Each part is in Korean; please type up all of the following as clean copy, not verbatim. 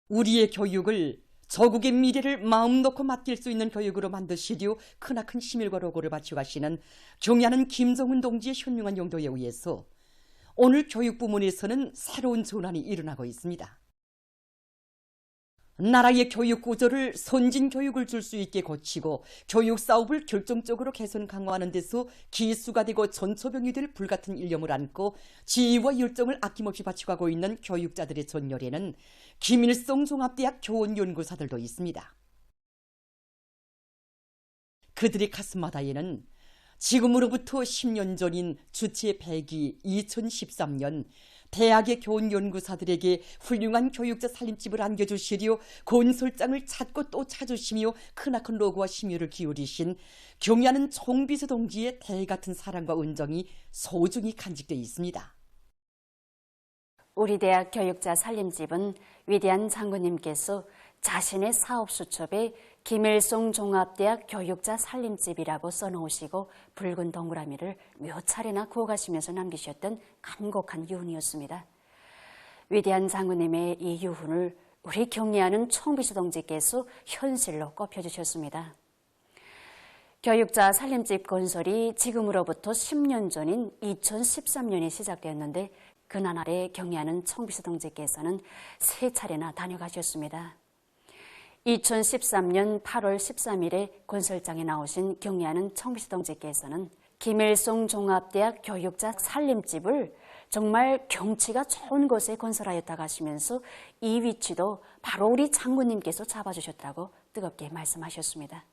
우리의 교육을 저국의 미래를 마음 놓고 맡길 수 있는 교육으로 만드시려 크나큰 힘일과 노고를 바치고 가시는 경의하는 김정은 동지의 현명한 용도에 의해서 오늘 교육 부문에서는 새로운 전환이 일어나고 있습니다. 나라의 교육 구조를 선진 교육을 줄 수 있게 고치고 교육 사업을 결정적으로 개선 강화하는 데서 기수가 되고 전초병이 될 불같은 일념을 안고 지혜와 열정을 아낌없이 바쳐가고 있는 교육자들의 전열에는 김일성 종합대학 교원연구사들도 있습니다. 그들의 가슴마다에는 지금으로부터 10년 전인 주체 100기 2013년 대학의 교원연구사들에게 훌륭한 교육자 살림집을 안겨주시려 건설장을 찾고 또 찾으시며 크나큰 노고와 심혈을 기울이신 경의하는 총비서 동지의 대같은 사랑과 은정이 소중히 간직되어 있습니다. 우리 대학 교육자 살림집은 위대한 장군님께서 자신의 사업 수첩에 김일성 종합대학 교육자 살림집이라고 써놓으시고 붉은 동그라미를 몇 차례나 구워가시면서 남기셨던 간곡한 유훈이었습니다. 위대한 장군님의 이 유훈을 우리 경례하는 총비서 동지께서 현실로 꼽혀주셨습니다. 교육자 살림집 건설이 지금으로부터 10년 전인 2013년에 시작되었는데 그나날에 경례하는 총비서 동지께서는 3차례나 다녀가셨습니다. 2013년 8월 13일에 건설장에 나오신 경례하는 총비서 동지께서는 김일성 종합대학 교육자 살림집을 정말 경치가 좋은 곳에 건설하였다고 하시면서 이 위치도 바로 우리 장군님께서 잡아주셨다고 뜨겁게 말씀하셨습니다.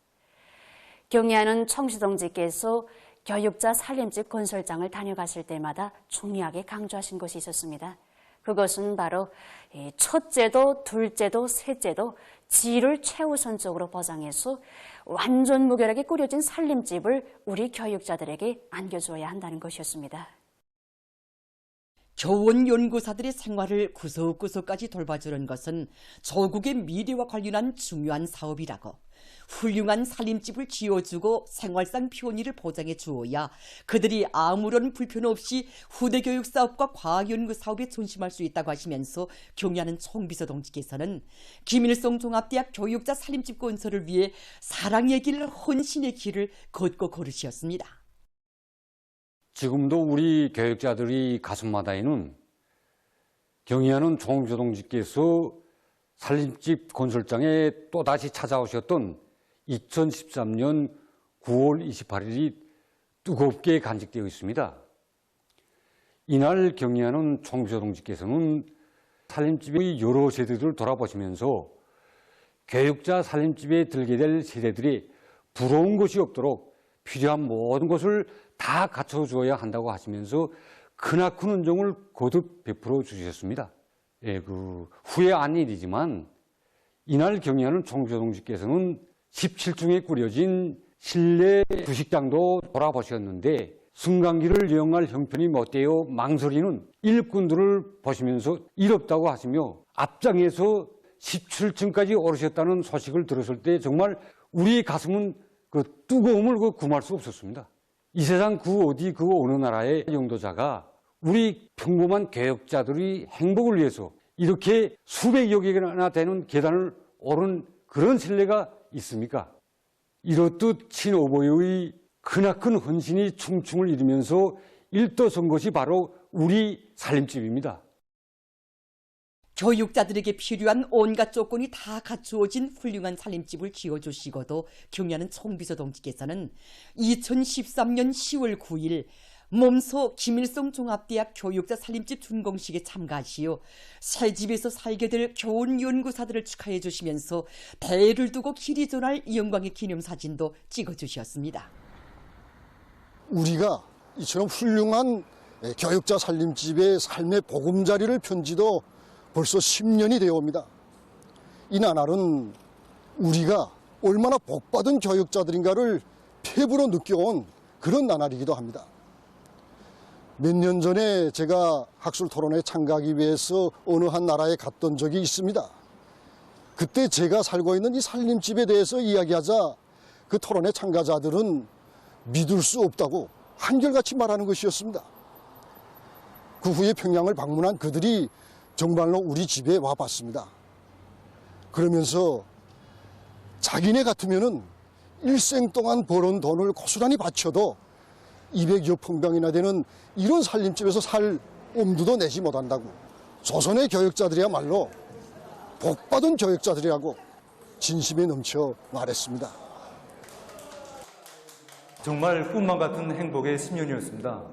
경례하는 총비서 동지께서 교육자 살림집 건설장을 다녀가실 때마다 중요하게 강조하신 것이 있었습니다. 그것은 바로 첫째도 둘째도 셋째도 질을 최우선적으로 보장해서 완전 무결하게 꾸려진 살림집을 우리 교육자들에게 안겨줘야 한다는 것이었습니다. 교원 연구사들의 생활을 구석구석까지 돌봐주는 것은 조국의 미래와 관련한 중요한 사업이라고, 훌륭한 살림집을 지어주고 생활상 편의를 보장해 주어야 그들이 아무런 불편 없이 후대 교육 사업과 과학연구 사업에 전심할 수 있다고 하시면서 경의하는 총비서 동지께서는 김일성 종합대학 교육자 살림집 건설을 위해 사랑의 길, 헌신의 길을 걷고 걸으셨습니다. 지금도 우리 교육자들이 가슴마다에는 경의하는 총비서 동지께서 살림집 건설장에 또다시 찾아오셨던 2013년 9월 28일이 뜨겁게 간직되어 있습니다. 이날 경의하는 총비서 동지께서는 살림집의 여러 세대들을 돌아보시면서 교육자 살림집에 들게 될 세대들이 부러운 것이 없도록 필요한 모든 것을 다 갖춰줘야 한다고 하시면서 크나큰 은정을 거듭 베풀어 주셨습니다. 후회 안 일이지만 이날 경의하는 총비서 동지께서는 17층에 꾸려진 실내 주식장도 돌아보셨는데 승강기를 이용할 형편이 못되어 망설이는 일꾼들을 보시면서 이롭다고 하시며 앞장에서 17층까지 오르셨다는 소식을 들었을 때 정말 우리 가슴은 그 뜨거움을 구할 수 없었습니다. 이 세상 그 어디 그 어느 나라의 영도자가 우리 평범한 교육자들의 행복을 위해서 이렇게 수백여 개나 되는 계단을 오른 그런 신뢰가 있습니까? 이렇듯 친어버이의 크나큰 헌신이 충충을 이루면서 일도선 것이 바로 우리 살림집입니다. 교육자들에게 필요한 온갖 조건이 다 갖추어진 훌륭한 살림집을 지어주시고도 경의하는 총비서 동지께서는 2013년 10월 9일 몸소 김일성 종합대학 교육자 살림집 준공식에 참가하시어 새 집에서 살게 될 교원 연구사들을 축하해 주시면서 대를 두고 길이 전할 영광의 기념사진도 찍어주셨습니다. 우리가 이처럼 훌륭한 교육자 살림집의 삶의 보금자리를 펴지도 벌써 10년이 되어 옵니다. 이 나날은 우리가 얼마나 복받은 교육자들인가를 피부로 느껴온 그런 나날이기도 합니다. 몇 년 전에 제가 학술 토론회에 참가하기 위해서 어느 한 나라에 갔던 적이 있습니다. 그때 제가 살고 있는 이 살림집에 대해서 이야기하자 그 토론회 참가자들은 믿을 수 없다고 한결같이 말하는 것이었습니다. 그 후에 평양을 방문한 그들이 정말로 우리 집에 와봤습니다. 그러면서 자기네 같으면은 일생 동안 벌은 돈을 고스란히 바쳐도 200여 평방이나 되는 이런 살림집에서 살 엄두도 내지 못한다고. 조선의 교역자들이야말로 복받은 교역자들이라고 진심에 넘쳐 말했습니다. 정말 꿈만 같은 행복의 10년이었습니다.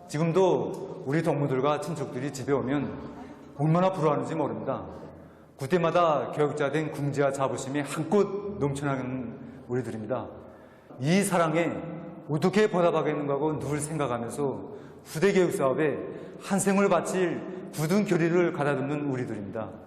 지금도 우리 동무들과 친척들이 집에 오면 얼마나 부러워하는지 모릅니다. 그때마다 교역자된 궁지와 자부심이 한껏 넘쳐나는 우리들입니다. 이 사랑에 어떻게 보답하겠는가 하고 늘 생각하면서 후대 교육 사업에 한 생을 바칠 굳은 결의를 가다듬는 우리들입니다.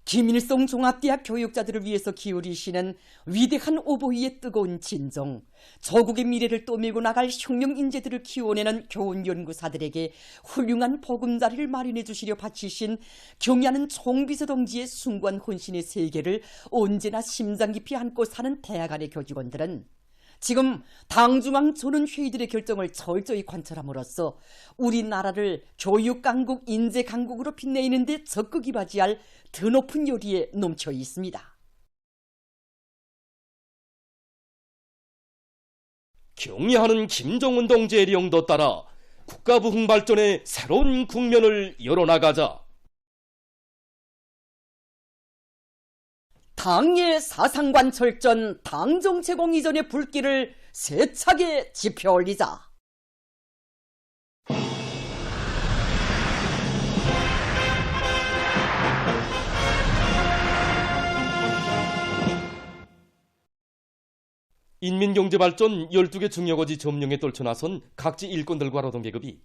김일성 종합대학 교육자들을 위해서 기울이시는 위대한 오보이의 뜨거운 진정, 저국의 미래를 떠밀고 나갈 혁명 인재들을 키워내는 교원 연구사들에게 훌륭한 보금자리를 마련해 주시려 바치신 경의하는 총비서 동지의 숭고한 헌신의 세계를 언제나 심장 깊이 안고 사는 대학 안의 교직원들은 지금 당중앙 조는 회의들의 결정을 철저히 관찰함으로써 우리나라를 교육강국, 인재강국으로 빛내는 데 적극 발휘할 드높은 요리에 넘쳐 있습니다. 경의하는 김정은 동지의 령도 따라 국가 부흥 발전의 새로운 국면을 열어나가자. 당의 사상관 철전, 당정 제공 이전의 불길을 세차게 지펴올리자. 인민경제발전 12개 중요거지 점령에 떨쳐나선 각지 일꾼들과 노동계급이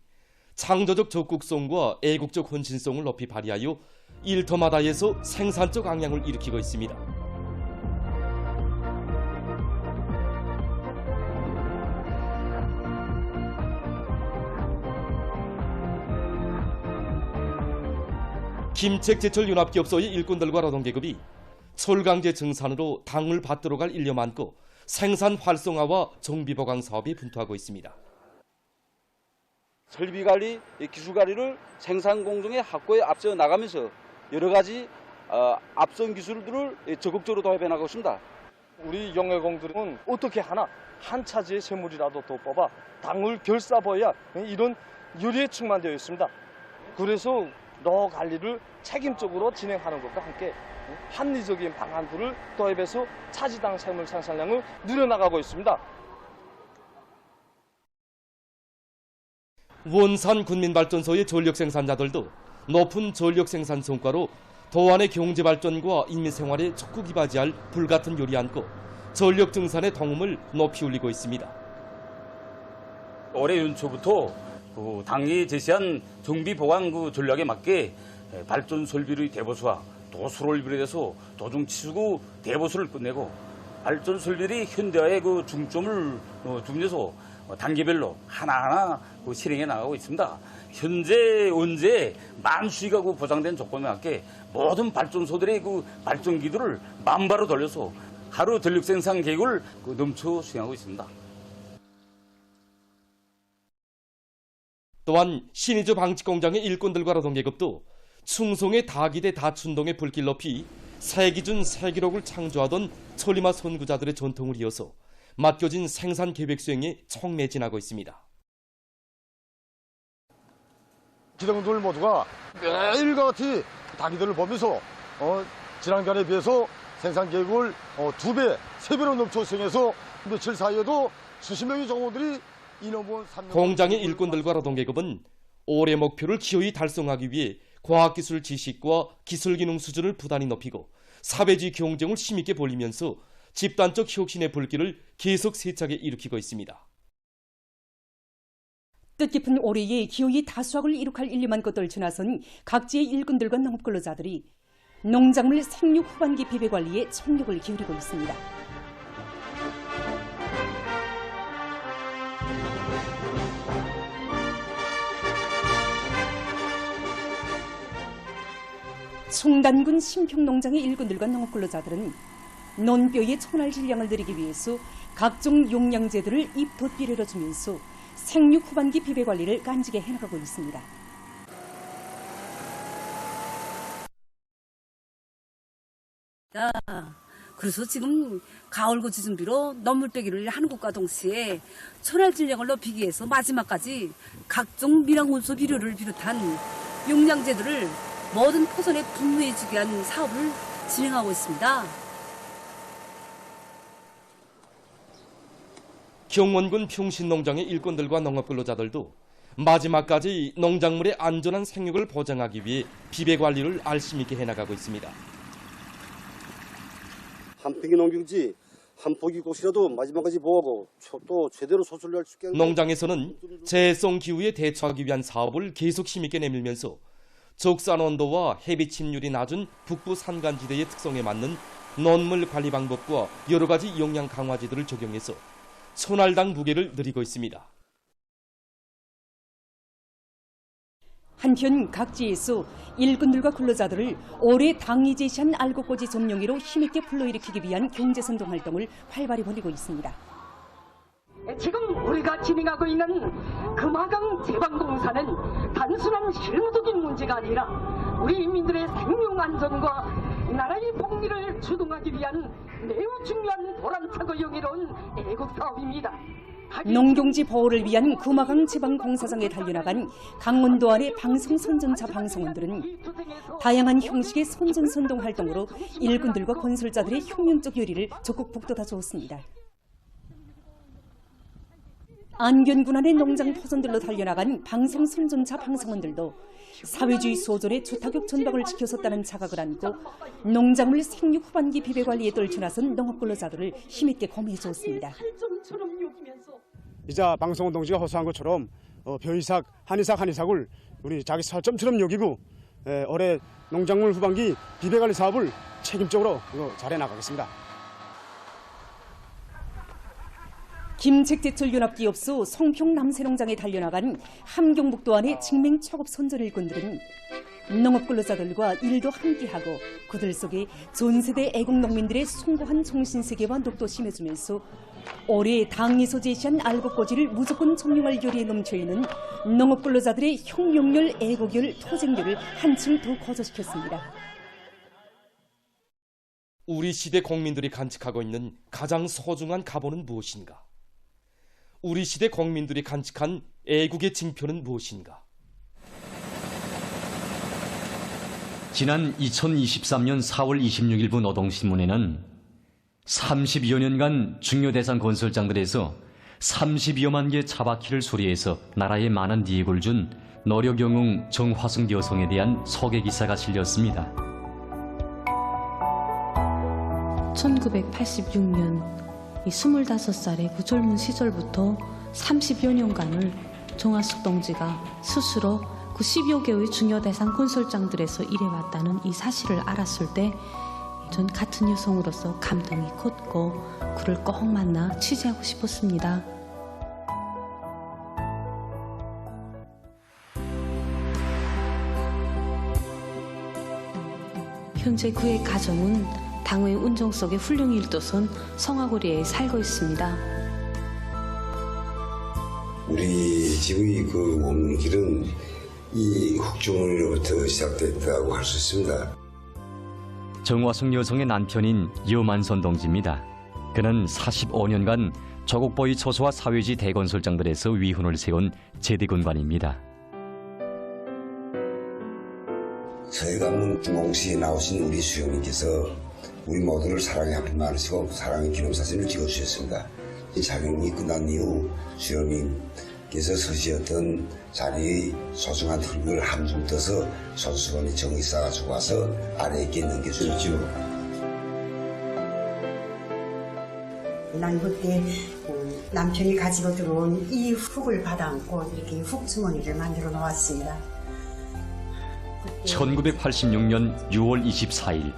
창조적 적국성과 애국적 헌신성을 높이 발휘하여 일터마다에서 생산적 ang양을 일으키고 있습니다. 김책제철연합기업소의 일꾼들과 노동계급이 철강제 증산으로 당을 받들어 갈 일념 안고 생산 활성화와 정비보강 사업에 분투하고 있습니다. 설비관리, 기술관리를 생산 공정의 확보에 앞서 나가면서 여러 가지 앞선 기술들을 적극적으로 도입해 나가고 있습니다. 우리 영예공들은 어떻게 하나 한 차지의 샘물이라도 더 뽑아 당을 결사버려야 이런 요리에 충만되어 있습니다. 그래서 노 관리를 책임적으로 진행하는 것과 함께 합리적인 방안들을 도입해서 차지당 샘물 생산량을 늘려나가고 있습니다. 원산 군민발전소의 전력 생산자들도 높은 전력 생산 성과로 도안의 경제 발전과 인민 생활에 적극 이바지할 불같은 요리 안고 전력 증산의 동음을 높이 울리고 있습니다. 올해 연초부터 당이 제시한 정비 보강 전략에 맞게 발전 설비의 대보수와 도수를 비롯해서 도중 치수구 대보수를 끝내고 발전 설비의 현대화에 중점을 두면서 단계별로 하나하나 실행해 나가고 있습니다. 현재 언제 만수위가 보장된 조건에 맞게 모든 발전소들의 발전기들을 만바로 돌려서 하루 전력 생산 계획을 넘쳐 수행하고 있습니다. 또한 신의주 방직공장의 일꾼들과 노동계급도 충송의 다기대 다춘동의 불길 높이 세기준 세기록을 창조하던 천리마 선구자들의 전통을 이어서 맡겨진 생산 계획 수행에 촉매진하고 있습니다. 기동들 모두가 매일같이 다기들을 보면서 지난간에 비해서 생산 계획을 2배, 3배로 넘쳐 수행해서 며칠 사이에도 수십 명의 종업원들이 인원분 3명 공장의 일꾼들과 노동계급은 올해 목표를 기어이 달성하기 위해 과학기술 지식과 기술기능 수준을 부단히 높이고 사회주의 경쟁을 힘있게 벌이면서 집단적 혁신의 불길을 계속 세차게 일으키고 있습니다. 뜻깊은 올해에 기어이 다수학을 이룩할 일념한 것들 지나선 각지의 일꾼들과 농업근로자들이 농작물 생육 후반기 비배 관리에 총력을 기울이고 있습니다. 충단군 심평농장의 일꾼들과 농업근로자들은 논뼈의 천알 질량을 늘리기 위해서 각종 용량제들을 입 덧비례로 주면서 생육 후반기 비배 관리를 깐지게 해나가고 있습니다. 그래서 지금 가을고치 준비로 넌물 빼기를 하는 것과 동시에 초날 질량을 높이기 위해서 마지막까지 각종 밀양온수 비료를 비롯한 용량제들을 모든 포선에 분무해주기 위한 사업을 진행하고 있습니다. 경원군 평신농장의 일꾼들과 농업근로자들도 마지막까지 농작물의 안전한 생육을 보장하기 위해 비배 관리를 알심 있게 해나가고 있습니다. 한 평의 농경지 한 포기 곳이라도 마지막까지 보호하고 또 제대로 소출할 수 있게 농장에서는 재해성 기후에 대처하기 위한 사업을 계속 힘있게 내밀면서 적산 온도와 햇빛 침률이 낮은 북부 산간지대의 특성에 맞는 논물 관리 방법과 여러 가지 영양 강화제들을 적용해서 손알당 무게를 늘리고 있습니다. 한편 각지에서 일꾼들과 근로자들을 올해 당이 제시한 알곡고지 점령위로 힘있게 불러일으키기 위한 경제선동 활동을 활발히 벌이고 있습니다. 지금 우리가 진행하고 있는 금화강 제방공사는 단순한 실무적인 문제가 아니라 우리 인민들의 생명 안전과 나라의 복리를 주동하기 위한 매우 중요한 보람차고 영예로운 애국 사업입니다. 농경지 보호를 위한 금화강 제방공사장에 달려나간 강원도 안의 방송선전차 방송원들은 다양한 형식의 선전선동 활동으로 일꾼들과 건설자들의 혁명적 열의를 적극 북돋아 주었습니다. 안견군 안의 농장 포선들로 달려나간 방송선전차 방송원들도 사회주의 소존의 주타격 전박을 지켜섰다는 자각을 안고 농작물 생육 후반기 비배 관리에 떨쳐나선 농업근로자들을 힘있게 검해 주었습니다. 이자 방송원 동지가 호소한 것처럼 벼이삭, 한이삭을 우리 자기 살점처럼 여기고 올해 농작물 후반기 비배 관리 사업을 책임적으로 잘해 나가겠습니다. 김책제철연합기업소 성평 남새농장에 달려나간 함경북도 안의 직맹 초급 선전 일꾼들은 농업근로자들과 일도 함께하고 그들 속에 전세대 애국농민들의 숭고한 정신세계와 녹도 심해주면서 올해 당에서 제시한 알곡고지를 무조건 점령할 결의에 넘쳐있는 농업근로자들의 혁명열, 애국열, 토쟁열을 한층 더 거저시켰습니다. 우리 시대 국민들이 간직하고 있는 가장 소중한 가보는 무엇인가? 우리 시대 국민들이 간직한 애국의 징표는 무엇인가? 지난 2023년 4월 26일부 노동신문에는 30여 년간 중요 대상 건설장들에서 30여만 개 차바퀴를 수리해서 나라에 많은 이익을 준 노력영웅 정화승 여성에 대한 소개기사가 실렸습니다. 1986년 이 25살의 그 젊은 시절부터 30여 년간을 정화숙 동지가 스스로 그 10여 개의 중요 대상 건설장들에서 일해왔다는 이 사실을 알았을 때 전 같은 여성으로서 감동이 컸고 그를 꼭 만나 취재하고 싶었습니다. 현재 그의 가정은 당의 운정 속에 훌륭히 일도선 성화거리에 살고 있습니다. 우리 집의 그 몸길은 이 흑중으로부터 시작됐다고 할 수 있습니다. 정화숙 여성의 남편인 여만선 동지입니다. 그는 45년간 조국보위 초소와 사회지 대건설장들에서 위훈을 세운 제대군관입니다. 서해관문 중공시에 나오신 우리 수영님께서 우리 모두를 사랑의 뿐만 아니시고 사랑의 기념사진을 찍어주셨습니다. 이 작용이 끝난 이후 수영님께서 서시었던 자리의 소중한 흙을 한 줌 떠서 손수건에 정이 싸가지고 와서 아래에 있게 넘겨주셨죠. 난 그때 남편이 가지고 들어온 이 흙을 받아안고 이렇게 흙주머니를 만들어 놓았습니다. 1986년 6월 24일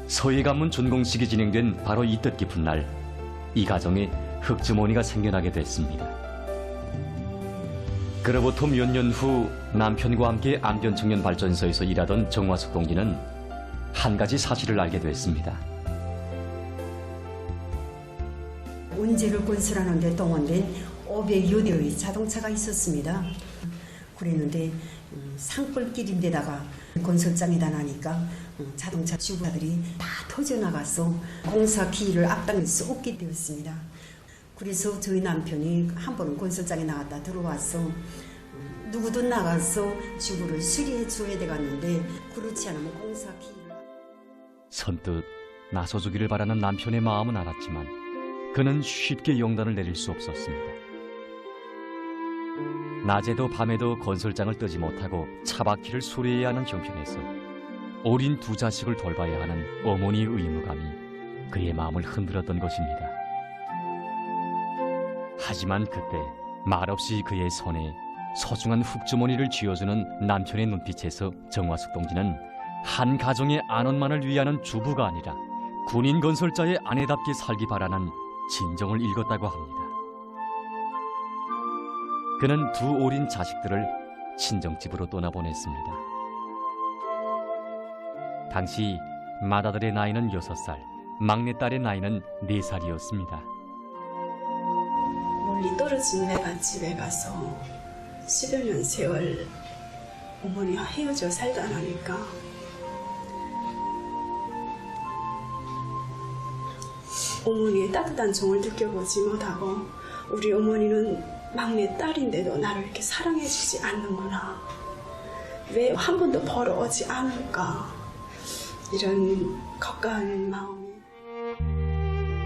서해관문 준공식이 진행된 바로 이 뜻깊은 날, 이 가정에 흙주머니가 생겨나게 됐습니다. 그로부터 몇 년 후 남편과 함께 안변청년발전소에서 일하던 정화숙 동지는 한 가지 사실을 알게 됐습니다. 운지를 건설하는 데 동원된 500여 대의 자동차가 있었습니다. 그랬는데 산골길인데다가 건설장이다 나니까 자동차 주부들이 다 터져나가서 공사 기일을 앞당길 수 없게 되었습니다. 그래서 저희 남편이 한 번은 건설장에 나갔다 들어와서 누구도 나가서 주부를 수리해 줘야 되겠는데 그렇지 않으면 공사 기일을 선뜻 나서주기를 바라는 남편의 마음은 알았지만 그는 쉽게 용단을 내릴 수 없었습니다. 낮에도 밤에도 건설장을 뜨지 못하고 차바퀴를 수리해야 하는 형편에서 어린 두 자식을 돌봐야 하는 어머니의 의무감이 그의 마음을 흔들었던 것입니다. 하지만 그때 말없이 그의 손에 소중한 훅주머니를 쥐어주는 남편의 눈빛에서 정화숙 동지는 한 가정의 안원만을 위하는 주부가 아니라 군인 건설자의 아내답게 살기 바라는 진정을 읽었다고 합니다. 그는 두 어린 자식들을 친정집으로 떠나보냈습니다. 당시 맏아들의 나이는 6살, 막내딸의 나이는 4살이었습니다. 멀리 떨어진 외갓집에 가서 10여 년 세월 어머니와 헤어져 살다 나니까 어머니의 따뜻한 정을 느껴보지 못하고 우리 어머니는 막내 딸인데도 나를 이렇게 사랑해주지 않는구나. 왜 한 번도 벌어오지 않을까. 이런 걱가하는 마음이.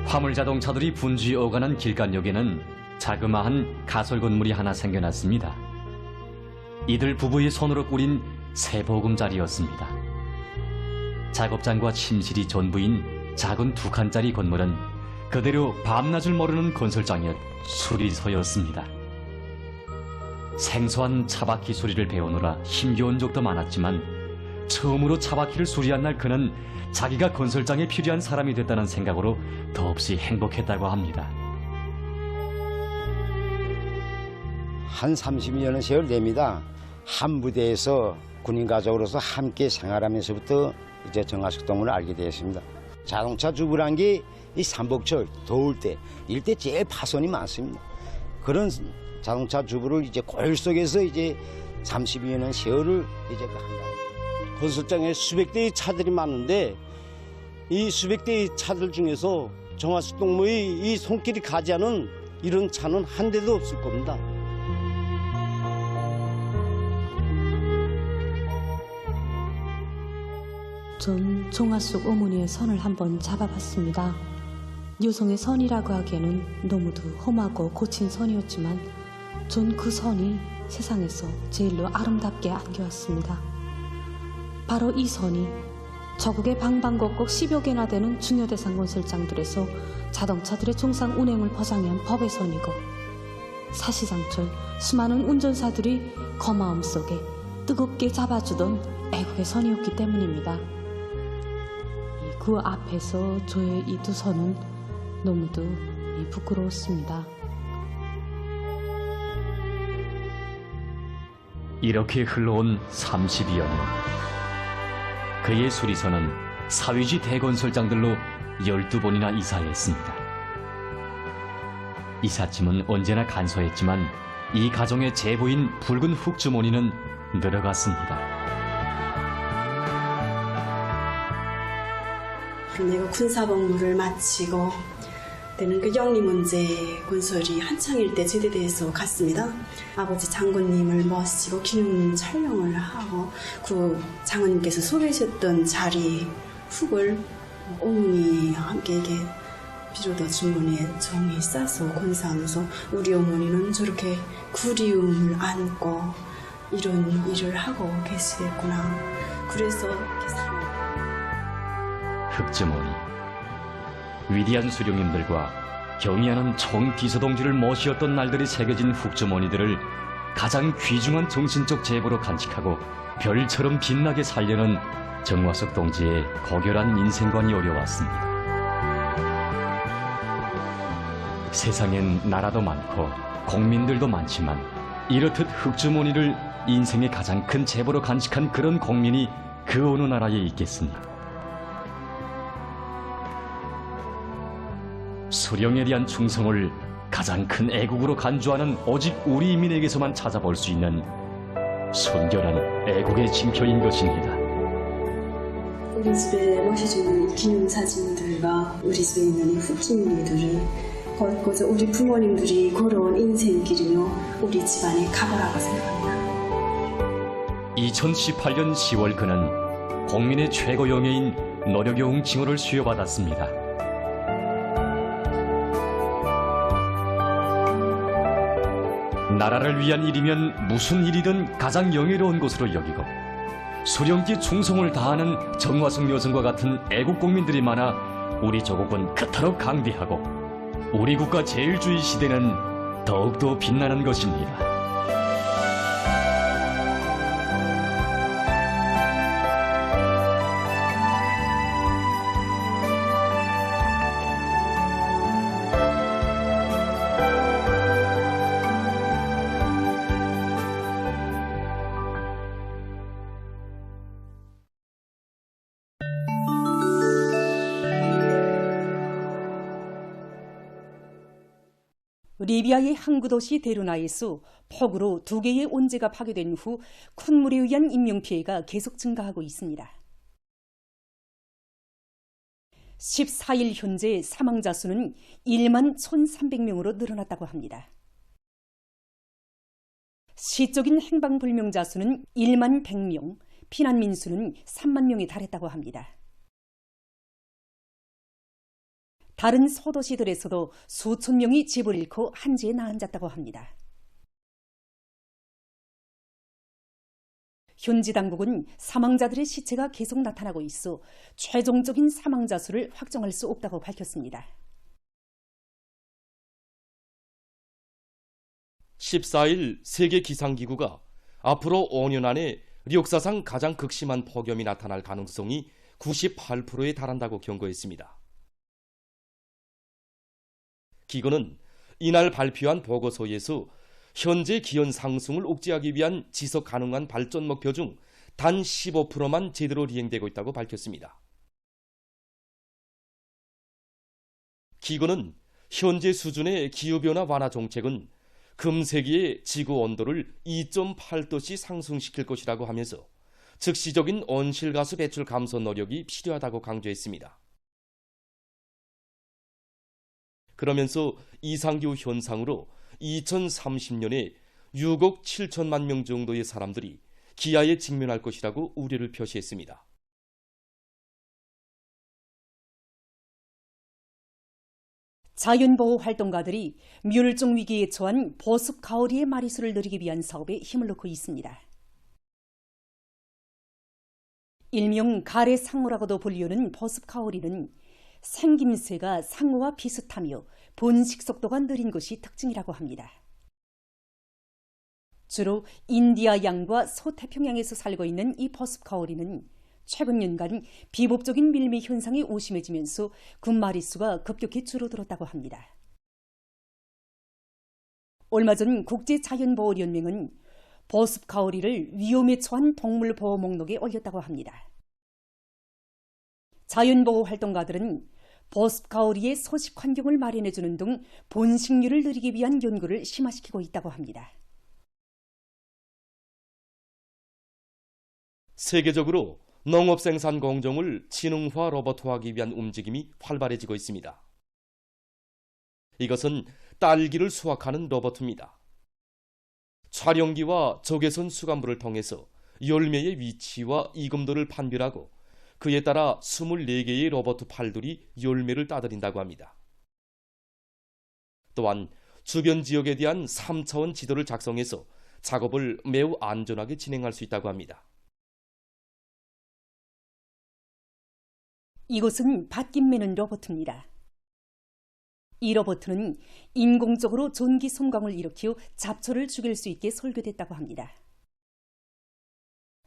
화물자동차들이 분주히 오가는 길간역에는 자그마한 가설 건물이 하나 생겨났습니다. 이들 부부의 손으로 꾸린 새 보금자리였습니다. 작업장과 침실이 전부인 작은 2칸짜리 건물은 그대로 밤낮을 모르는 건설장이었 수리소였습니다. 생소한 차바퀴 수리를 배우느라 힘겨운 적도 많았지만 처음으로 차바퀴를 수리한 날 그는 자기가 건설장에 필요한 사람이 됐다는 생각으로 더없이 행복했다고 합니다. 한 30년의 세월 됩니다. 한 부대에서 군인 가족으로서 함께 생활하면서부터 이제 정화숙 동무를 알게 되었습니다. 자동차 주부란 게 이 삼복철 더울 때 이때 제일 파손이 많습니다. 그런 자동차 주부를 이제 고열 속에서 이제 30여 년 세월을 이제 한다. 건설장에 수백 대의 차들이 많은데 이 수백 대의 차들 중에서 정화숙 동무의 이 손길이 가지 않은 이런 차는 한 대도 없을 겁니다. 전 정화숙 어머니의 손을 한번 잡아봤습니다. 여성의 손이라고 하기에는 너무도 험하고 고친 손이었지만 전 그 손이 세상에서 제일로 아름답게 안겨왔습니다. 바로 이 손이 저국의 방방곡곡 10여 개나 되는 중요 대상 건설장들에서 자동차들의 정상 운행을 보장한 법의 손이고 사시장철 수많은 운전사들이 그 마음속에 뜨겁게 잡아주던 애국의 손이었기 때문입니다. 그 앞에서 저의 이 두 손은 너무도 부끄러웠습니다. 이렇게 흘러온 30여 년. 그의 수리소는 사회주의 대건설장들로 12번이나 이사했습니다. 이삿짐은 언제나 간소했지만 이 가정의 제보인 붉은 훅주머니는 늘어갔습니다. 내가 군사복무를 마치고 때는 그 영리문제 건설이 한창일 때 제대대에서 갔습니다. 아버지 장군님을 모시고 기념 촬영을 하고 그 장군님께서 소개하셨던 자리 훅을 어머니와 함께 이게 비로도 주머니에 종이 싸서 건사하면서 우리 어머니는 저렇게 그리움을 안고 이런 일을 하고 계시겠구나. 그래서 이렇게 흑주머니. 위대한 수령님들과 경의하는 총비서동지를 모시었던 날들이 새겨진 훅주머니들을 가장 귀중한 정신적 제보로 간직하고 별처럼 빛나게 살려는 정화숙 동지의 고결한 인생관이 어려웠습니다. 세상엔 나라도 많고 공민들도 많지만 이렇듯 흑주머니를 인생의 가장 큰 제보로 간직한 그런 공민이 그 어느 나라에 있겠습니까? 수령에 대한 충성을 가장 큰 애국으로 간주하는 오직 우리 인민에게서만 찾아볼 수 있는 순결한 애국의 징표인 것입니다. 우리 집에 모셔주는 기념사진들과 우리 집에 있는 이 흙주머니들을 곳곳에 우리 부모님들이 걸어온 인생길이며 우리 집안의 가보라고 생각합니다. 2018년 10월 그는 국민의 최고 영예인 노력여웅 징호를 수여받았습니다. 나라를 위한 일이면 무슨 일이든 가장 영예로운 것으로 여기고 수령기 충성을 다하는 정화숙 여성과 같은 애국 국민들이 많아 우리 조국은 그토록 강대하고 우리 국가 제일주의 시대는 더욱더 빛나는 것입니다. 리비아의 항구 도시 데르나에서 폭우로 2개의 온제가 파괴된 후 큰 물에 의한 인명피해가 계속 증가하고 있습니다. 14일 현재 사망자 수는 1만 1,300명으로 늘어났다고 합니다. 시적인 행방불명자 수는 1만 100명, 피난민 수는 3만 명에 달했다고 합니다. 다른 소도시들에서도 수천 명이 집을 잃고 한지에 나앉았다고 합니다. 현지 당국은 사망자들의 시체가 계속 나타나고 있어 최종적인 사망자 수를 확정할 수 없다고 밝혔습니다. 14일 세계기상기구가 앞으로 5년 안에 역사상 가장 극심한 폭염이 나타날 가능성이 98%에 달한다고 경고했습니다. 기구는 이날 발표한 보고서에서 현재 기온 상승을 억제하기 위한 지속 가능한 발전 목표 중 단 15%만 제대로 이행되고 있다고 밝혔습니다. 기구는 현재 수준의 기후변화 완화 정책은 금세기의 지구 온도를 2.8도씩 상승시킬 것이라고 하면서 즉시적인 온실가스 배출 감소 노력이 필요하다고 강조했습니다. 그러면서 이상기후 현상으로 2030년에 6억 7천만 명 정도의 사람들이 기아에 직면할 것이라고 우려를 표시했습니다. 자연보호 활동가들이 멸종 위기에 처한 보습 가오리의 마리수를 늘리기 위한 사업에 힘을 넣고 있습니다. 일명 가래 상어라고도 불리우는 보습 가오리는 생김새가 상어와 비슷하며 번식 속도가 느린 것이 특징이라고 합니다. 주로 인디아 양과 서태평양에서 살고 있는 이 보습 가오리는 최근 년간 비법적인 밀매 현상이 오심해지면서 그 마리수가 급격히 줄어들었다고 합니다. 얼마 전 국제자연보호연맹은 보습 가오리를 위험에 처한 동물 보호 목록에 올렸다고 합니다. 자연보호 활동가들은 보습 가오리의 서식 환경을 마련해주는 등 번식률을 늘리기 위한 연구를 심화시키고 있다고 합니다. 세계적으로 농업 생산 공정을 지능화 로봇화하기 위한 움직임이 활발해지고 있습니다. 이것은 딸기를 수확하는 로봇입니다. 촬영기와 적외선 수감부를 통해서 열매의 위치와 익음도를 판별하고 그에 따라 24개의 로봇 팔들이 열매를 따드린다고 합니다. 또한 주변 지역에 대한 3차원 지도를 작성해서 작업을 매우 안전하게 진행할 수 있다고 합니다. 이것은 밭김 매는 로봇입니다. 이 로봇은 인공적으로 전기 섬광을 일으켜 잡초를 죽일 수 있게 설계됐다고 합니다.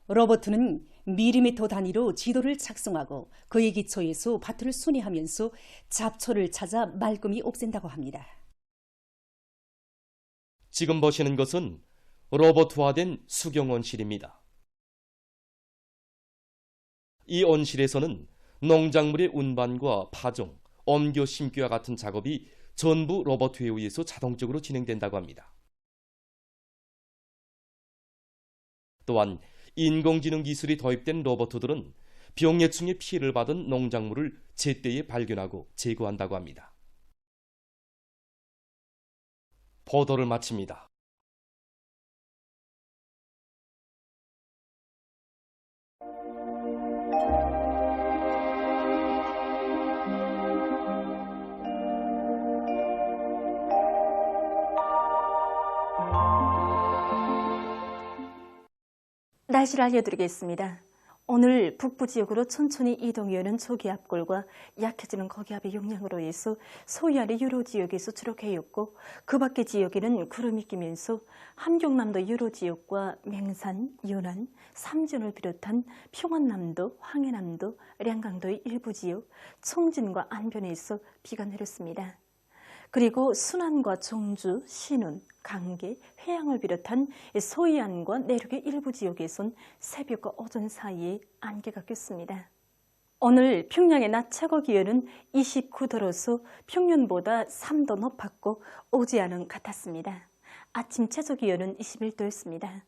로봇은 밀리미터 단위로 지도를 작성하고 그에 기초해서 밭을 순회하면서 잡초를 찾아 말끔히 없앤다고 합니다. 지금 보시는 것은 로봇화된 수경 온실입니다. 이 온실에서는 농작물의 운반과 파종, 옮겨 심기와 같은 작업이 전부 로봇에 의해서 자동적으로 진행된다고 합니다. 또한 인공지능 기술이 도입된 로봇들은 병해충의 피해를 받은 농작물을 제때에 발견하고 제거한다고 합니다. 보도를 마칩니다. 날씨를 알려드리겠습니다. 오늘 북부 지역으로 천천히 이동해오는 초기압골과 약해지는 거기압의 영향으로 인해서 소위안의 유로 지역에서 추락해였고 그 밖의 지역에는 구름이 끼면서 함경남도 유로 지역과 맹산, 연안, 삼전을 비롯한 평안남도, 황해남도, 량강도의 일부 지역, 청진과 안변에서 비가 내렸습니다. 그리고 순안과 청주, 신운, 강계, 회양을 비롯한 소이안과 내륙의 일부 지역에선 새벽과 오전 사이에 안개가 꼈습니다. 오늘 평양의 낮 최고 기온은 29도로서 평년보다 3도 높았고 오지안은 같았습니다. 아침 최저 기온은 21도였습니다.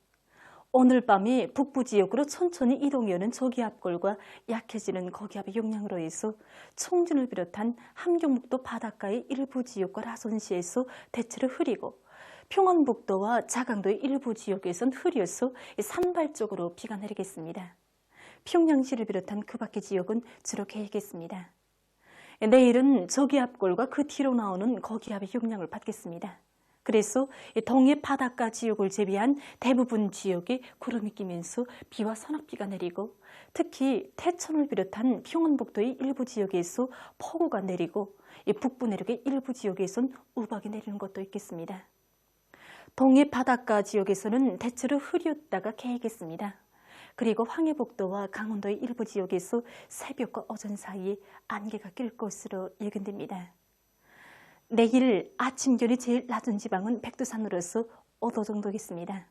오늘 밤에 북부 지역으로 천천히 이동해오는 저기압골과 약해지는 거기압의 영향으로 해서 청진을 비롯한 함경북도 바닷가의 일부 지역과 라선시에서 대체로 흐리고 평안북도와 자강도의 일부 지역에선 흐려서 산발적으로 비가 내리겠습니다. 평양시를 비롯한 그 밖의 지역은 주로 개겠습니다. 내일은 저기압골과 그 뒤로 나오는 거기압의 영향을 받겠습니다. 그래서 동해 바닷가 지역을 제외한 대부분 지역에 구름이 끼면서 비와 소낙비가 내리고 특히 태천을 비롯한 평안북도의 일부 지역에서 폭우가 내리고 북부 내륙의 일부 지역에선 우박이 내리는 것도 있겠습니다. 동해 바닷가 지역에서는 대체로 흐렸다가 개겠습니다. 그리고 황해북도와 강원도의 일부 지역에서 새벽과 오전 사이에 안개가 낄 것으로 예견됩니다. 내일 아침 기온이 제일 낮은 지방은 백두산으로서 5도 정도겠습니다.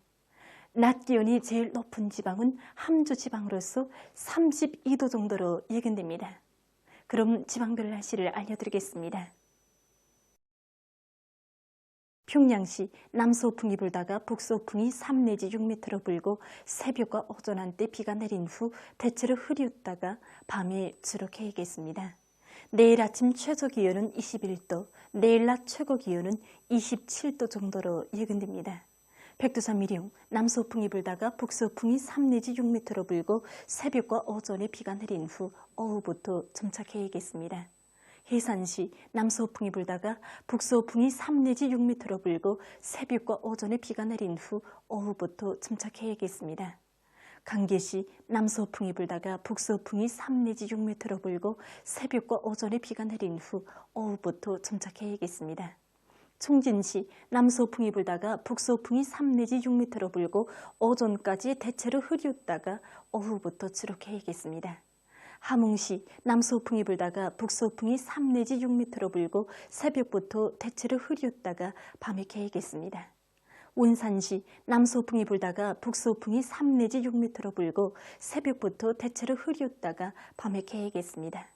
낮 기온이 제일 높은 지방은 함주 지방으로서 32도 정도로 예견됩니다. 그럼 지방별 날씨를 알려드리겠습니다. 평양시 남서풍이 불다가 북서풍이 3 내지 6m로 불고 새벽과 오전 한때 비가 내린 후 대체로 흐렸다가 밤에 주로 개겠습니다. 내일 아침 최저 기온은 21도, 내일 낮 최고 기온은 27도 정도로 예견됩니다. 백두산 미령, 남서풍이 불다가 북서풍이 3 내지 6m로 불고 새벽과 오전에 비가 내린 후 오후부터 점차 개겠습니다. 해산시, 남서풍이 불다가 북서풍이 3 내지 6m로 불고 새벽과 오전에 비가 내린 후 오후부터 점차 개겠습니다. 강계시, 남서풍이 불다가 북서풍이 3 내지 6m로 불고 새벽과 오전에 비가 내린 후 오후부터 점차 개겠습니다. 총진시, 남서풍이 불다가 북서풍이 3 내지 6m로 불고 오전까지 대체로 흐렸다가 오후부터 주로 개겠습니다. 함흥시, 남서풍이 불다가 북서풍이 3 내지 6m로 불고 새벽부터 대체로 흐렸다가 밤에 개겠습니다. 운산시, 남서풍이 불다가 북서풍이 3 내지 6m로 불고 새벽부터 대체로 흐렸다가 밤에 개겠습니다.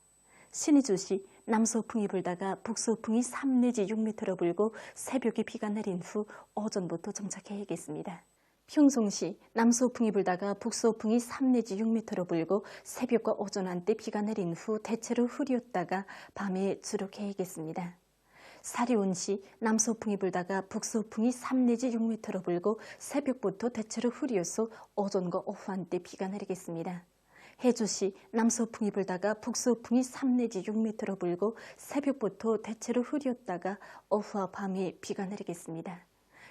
신의주시, 남서풍이 불다가 북서풍이 3 내지 6m로 불고 새벽에 비가 내린 후 오전부터 점차 개겠습니다. 평송시, 남서풍이 불다가 북서풍이 3 내지 6m로 불고 새벽과 오전 한때 비가 내린 후 대체로 흐렸다가 밤에 주로 개겠습니다. 사리온시, 남서풍이 불다가 북서풍이 3 내지 6m로 불고 새벽부터 대체로 흐려서 오전과 오후 한때 비가 내리겠습니다. 해주시, 남서풍이 불다가 북서풍이 3 내지 6m로 불고 새벽부터 대체로 흐렸다가 오후와 밤에 비가 내리겠습니다.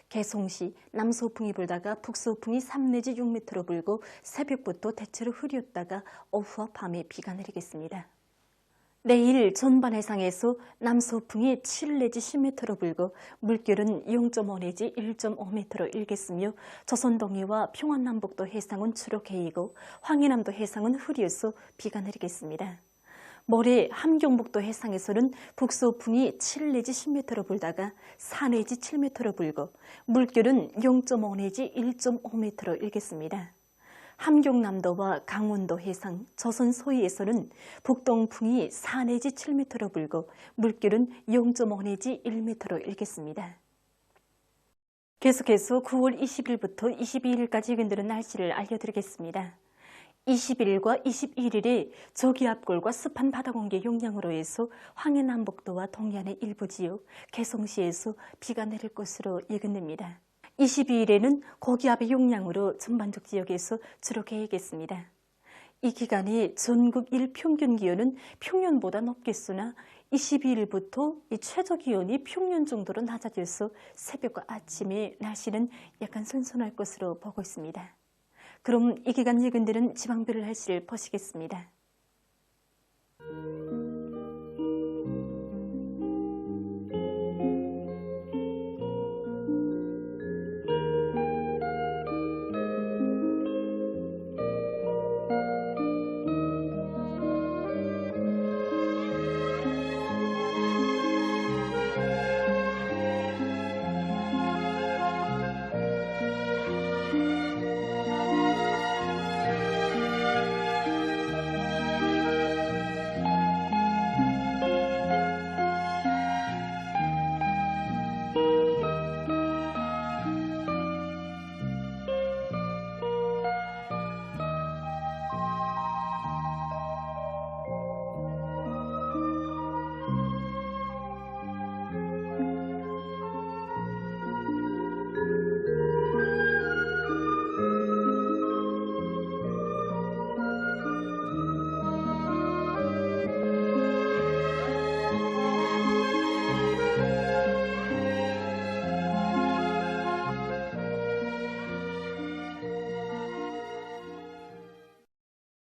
개송시, 남서풍이 불다가 북서풍이 3 내지 6m로 불고 새벽부터 대체로 흐렸다가 오후와 밤에 비가 내리겠습니다. 내일 전반 해상에서 남서풍이 7 내지 10m로 불고 물결은 0.5 내지 1.5m로 일겠으며 조선동해와 평안남북도 해상은 주로 개이고 황해남도 해상은 흐려서 비가 내리겠습니다. 모레 함경북도 해상에서는 북서풍이 7 내지 10m로 불다가 4 내지 7m로 불고 물결은 0.5 내지 1.5m로 일겠습니다. 함경남도와 강원도 해상, 조선 소위에서는 북동풍이 4 내지 7m로 불고 물결은 0.5 내지 1m로 일겠습니다. 계속해서 9월 20일부터 22일까지 예견되는 날씨를 알려드리겠습니다. 20일과 21일에 저기압골과 습한 바다 공기 영향으로 해서 황해남북도와 동해안의 일부 지역, 개성시에서 비가 내릴 것으로 예견됩니다. 22일에는 고기압의 영향으로 전반적 지역에서 주로 개겠습니다. 이 기간에 전국 일평균 기온은 평년보다 높겠으나 22일부터 이 최저 기온이 평년 정도로 낮아져서 새벽과 아침에 날씨는 약간 선선할 것으로 보고 있습니다. 그럼 이 기간 예견되는 지방별 날씨를 보시겠습니다.